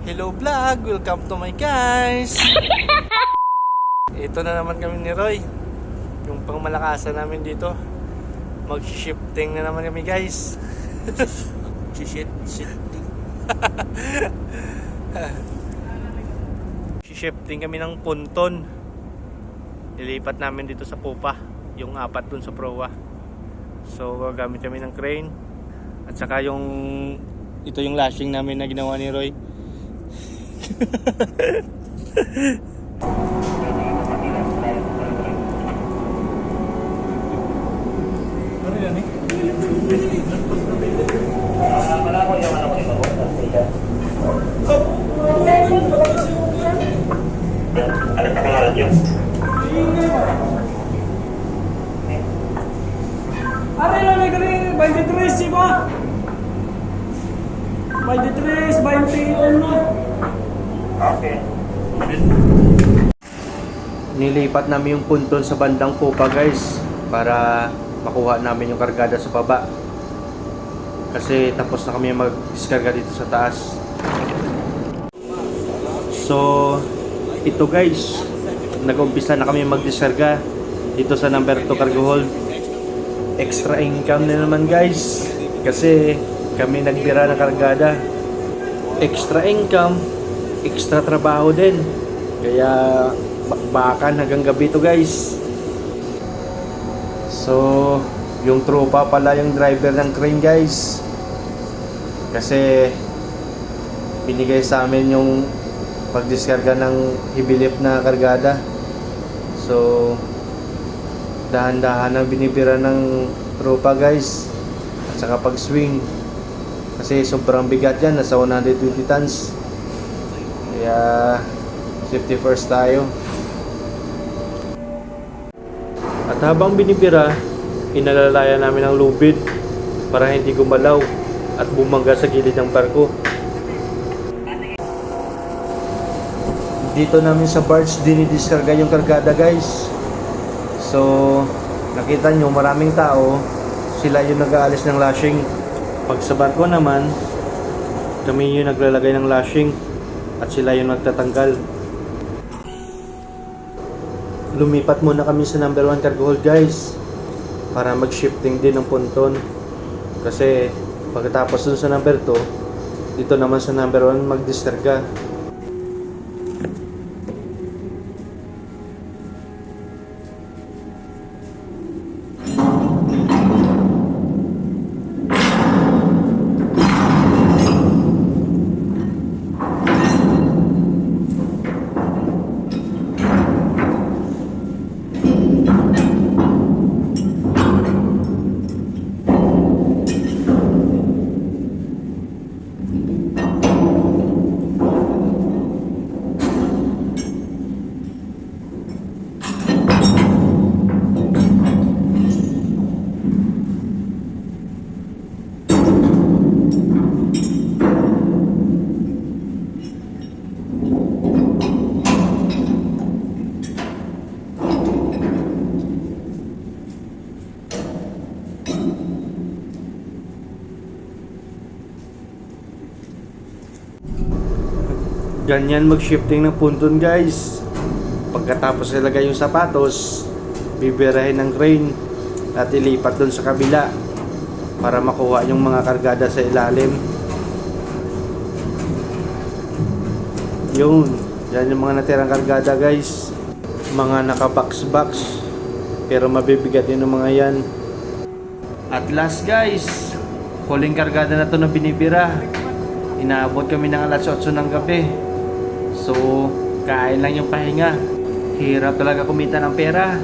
Hello vlog, welcome to my guys. Ito na naman kami ni Roy. Yung pangmalakasan namin dito. Mag-shifting na naman kami guys. Shifting kami ng ponton. Nilipat namin dito sa Pupa. Yung apat dun sa proa. So gagamit kami ng crane. At saka yung ito yung lashing namin na ginawa ni Roy. Ano yan eh? Arriba, Negri, 23, si ba? 23, 21. Okay. Nilipat namin yung ponton sa bandang Pupa guys para makuha namin yung kargada sa baba. Kasi tapos na kami mag-diskarga dito sa taas. So ito guys, nag-umpisa na kami mag-diskarga dito sa number 2 cargo hold. Extra income na naman guys kasi kami nagbira ng kargada. Extra income, extra trabaho din. Kaya bakbakan hanggang gabi to guys. So yung tropa pala yung driver ng crane guys. Kasi binigay sa amin yung pagdiskarga ng heavy lift na kargada. So dahan-dahan ang binibira ng tropa guys. At saka pag swing kasi sobrang bigat yan, nasa 120 tons. Kaya safety first tayo. At habang binibira, inalalayan namin ang lubid para hindi gumalaw at bumangga sa gilid ng barko. Dito namin sa barge dinidiskarga yung kargada guys. So nakita nyo maraming tao, sila yung nag-aalis ng lashing. Pag sa barko naman, kami yung naglalagay ng lashing at sila yung nagtatanggal. Lumipat muna kami sa number 1 cargo hold guys para mag-shifting din ng ponton. Kasi pagkatapos dun sa number 2, dito naman sa number 1 mag-diskarga. Ganyan mag-shifting ng ponton guys. Pagkatapos ilagay yung sapatos, bibirahin ng crane at ilipat dun sa kabila para makuha yung mga kargada sa ilalim. Yan yung mga natirang kargada guys. Mga naka-box pero mabibigat yun ng mga yan. At last guys, huling kargada na to na binibira. Inaabot kami ng alas 8 ng gabi. So, kain lang yung pahinga. Hirap talaga kumita ng pera.